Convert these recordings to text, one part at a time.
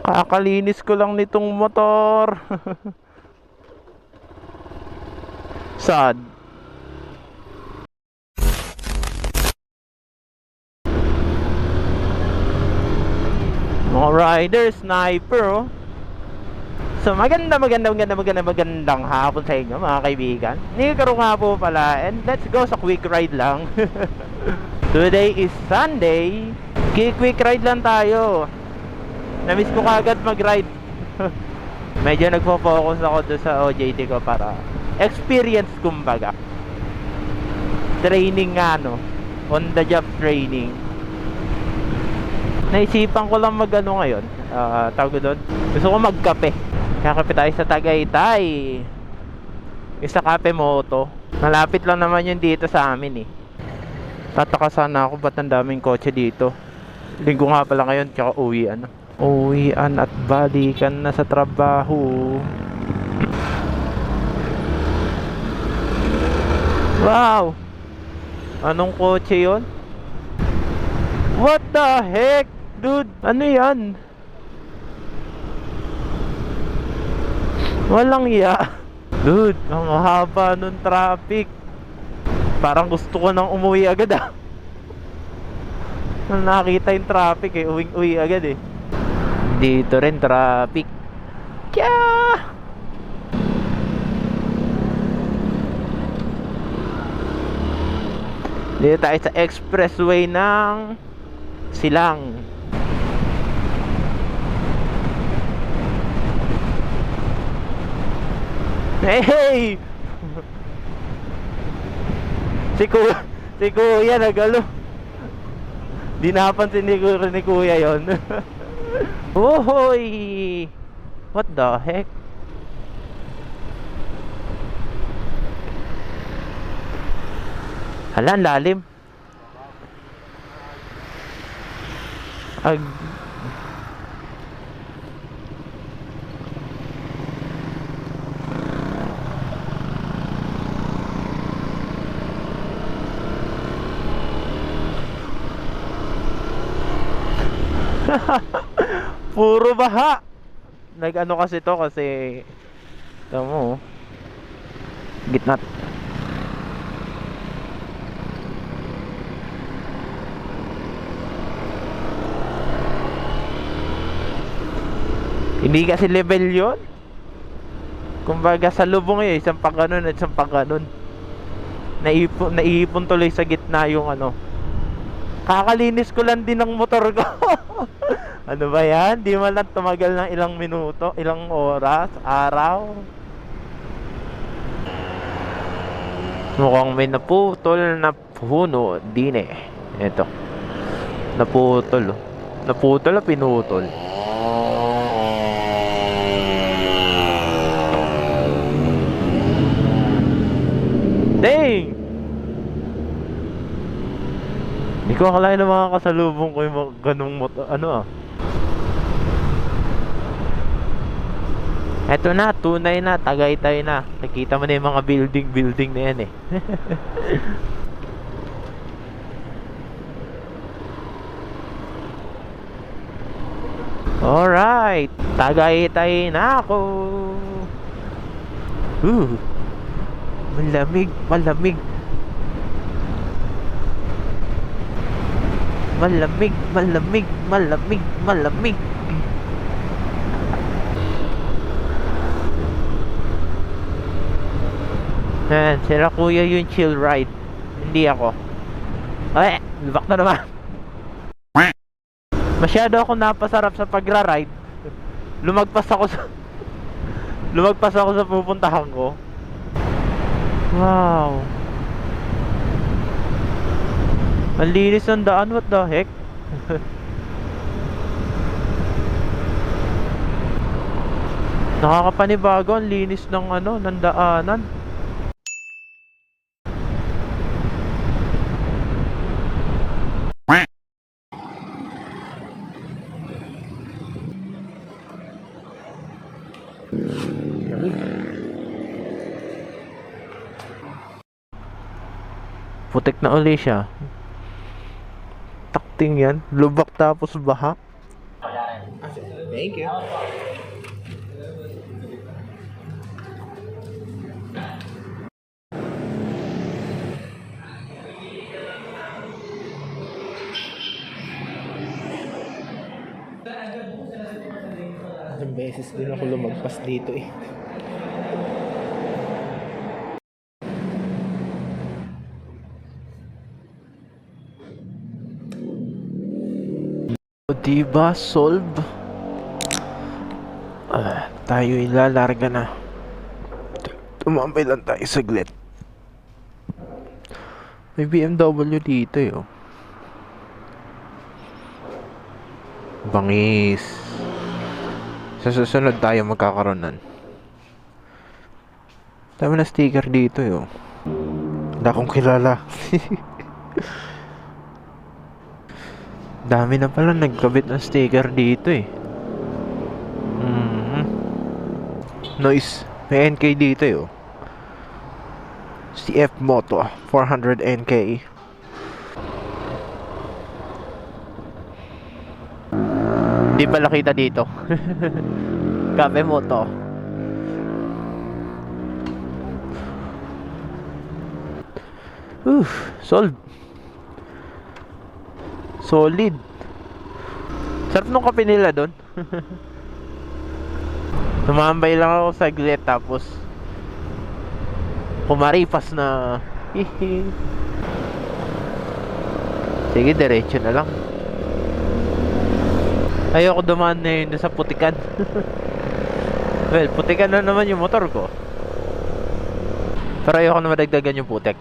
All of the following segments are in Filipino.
Kakalinis ko lang nitong motor. Sad. Mga rider, sniper oh. So magandang hapon sa inyo mga kaibigan. Nigaro nga po pala, and let's go sa quick ride lang. Today is Sunday. Quick ride lang tayo. Namiss ko kagad mag-ride. Medyo nagpo-focus ako doon sa OJT ko para experience kumbaga. Training nga no, on the job training. Naisipan ko lang mag-ano ngayon, tawag doon. Gusto ko magkape. Kakape tayo sa Tagaytay. Isa Kape Moto. Malapit lang naman yun dito sa amin eh. Tataka sana ako ba't ang daming kotse dito. Linggo nga pala ngayon, tsaka uwian at balikan na sa trabaho. Wow! Anong kotse yon? What the heck? Dude, ano yan? Walang iya. Dude, ang haba nun traffic. Parang gusto ko nang umuwi agad ah. Nung nakita yung traffic eh, uwi agad eh. Dito rin traffic. Kya! Dito tayo sa expressway ng Silang. Hey! Si Kuya nagalo. Di napansin ni Kuya yon. Ohoy! What the heck? Hala, lalim. Puro baha. Nag-ano kasi to kasi tamo gitna. Hindi kasi level yon. Kumbaga sa lubong eh, isang pang ganun at isang pang ganun. Naipon tuloy sa gitna yung ano. Kakalinis ko lang din ng motor ko. Ano ba yan? Di man lang tumagal ng ilang minuto, ilang oras, araw. Mukhang may naputol na puno din eh. Ito. Naputol oh. Naputol o pinutol? Dang! Hindi ko akalain na mga kasalubong ko yung ganung motor. Ano ah? Eto na, tunay na, Tagaytay na. Nakita mo na yung mga building na yan eh. Alright, Tagaytay na ako. Malamig. Yan, sila Kuya yung chill ride. Hindi ako. Ay, lubak na naman. Masyado ako napasarap sa pagra-ride. Lumagpas ako sa pupuntahan ko. Wow. Ang linis ng daan, what the heck? Nakakapanibago ang linis ng ano, ng daanan. Putik na uli siya. Takting yan. Lubak tapos baha. Thank you. Isang beses din ako lumagpas dito eh. O diba, solve? Tayo ilalarga na. Tumambay lang tayo saglit. May BMW dito eh. Oh. Bangis. Sa susunod tayo magkakaroon nun. Dami na sticker dito eh. Oh. Wala akong kilala. Dami na pala nagkabit ng sticker dito eh. Noise. May NK dito eh. Oh. CF Moto 400 NK. Hindi pala kita dito. Cafe Moto. Solid. Solid. Sarap nung kape nila doon. Tumambay lang ako saglit tapos kumaripas na. Sige, diretso na lang. Ayoko dumaan na yun sa putikan. Well, putikan na naman yung motor ko. Pero ayoko na madagdagan yung putik.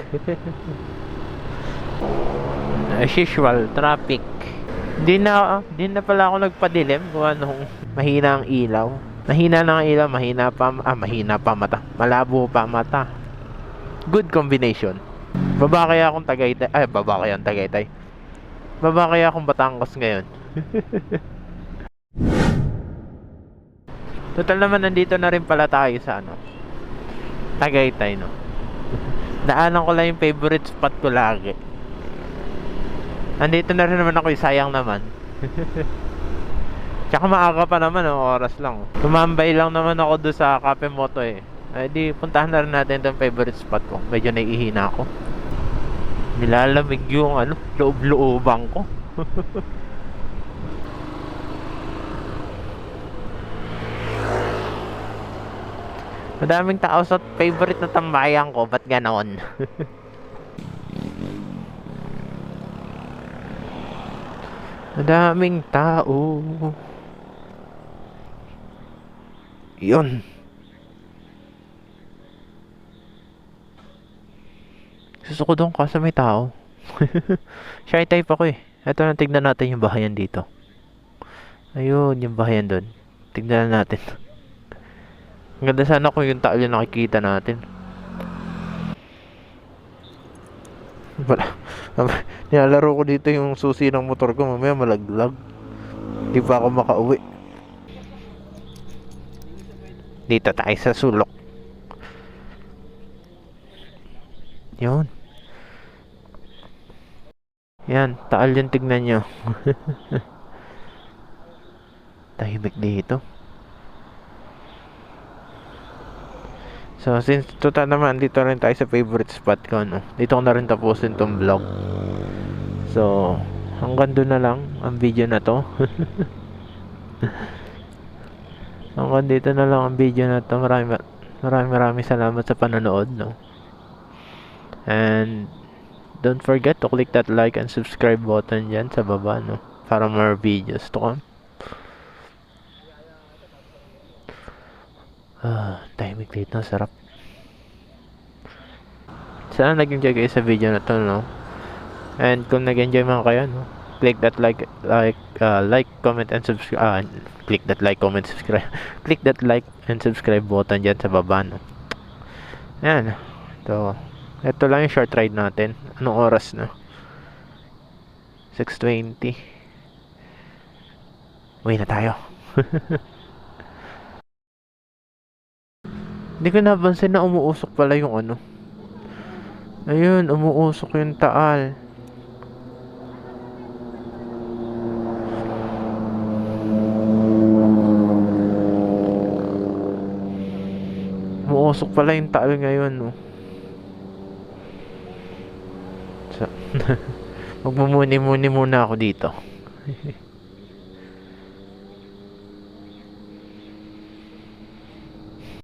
As usual, traffic. Di na pala ako nagpadilim kung anong mahina ang ilaw. Mahina lang ang ilaw, mahina pa mata. Malabo pa mata. Good combination. Baba kaya akong Tagaytay. Baba kaya ang Tagaytay. Baba kaya akong Batangas ngayon. Total naman nandito na rin pala tayo sa Tagaytay, no. Daanan ko lang yung favorite spot ko lagi. Nandito na rin naman ako, sayang naman. Tsaka maaga pa naman, oras lang. Tumambay lang naman ako doon sa Cafe Moto eh. Di puntahan na rin natin itong favorite spot ko. Medyo naiihina ako. Nilalamig yung loob-loobang ko. Madaming tao sa favorite na tambayan ko. Ba't ganon? Madaming tao. Yun. Susuko doon kasi may tao. Shy type ako eh. Ito na, tignan natin yung bahayan dito. Ayun, yung bahayan doon. Tignan natin. Ang ganda sana kung yung tao yung nakikita natin. Wala. Nilalaro ko dito yung susi ng motor ko. Mamaya malaglag. Di pa ako makauwi. Dito tayo sa sulok. Yun. Yan, taal yun, tignan nyo. Tahimik dito. So, since total naman, dito rin tayo sa favorite spot ko, no? Dito ko na rin tapusin tong vlog. So, hanggang doon na lang ang video na to. Hanggang dito na lang ang video na to. Maraming salamat sa panonood, no? And don't forget to click that like and subscribe button dyan sa baba, no? Para more videos to come. Tahimik dito, sarap. Sana nag-enjoy kayo sa video na to, no? And kung nag-enjoy man kayo, no? Click that like, comment and subscribe. Click that like, comment, subscribe. Click that like and subscribe button dyan sa baba, no? Yan. So, ito lang yung short ride natin. Anong oras na? 6:20. Uwi na tayo. Hindi ko napansin na umuusok pala yung Ayun, umuusok yung taal. Pumusok pala yung taal ngayon, no. So, magmumuni-muni muna ako dito.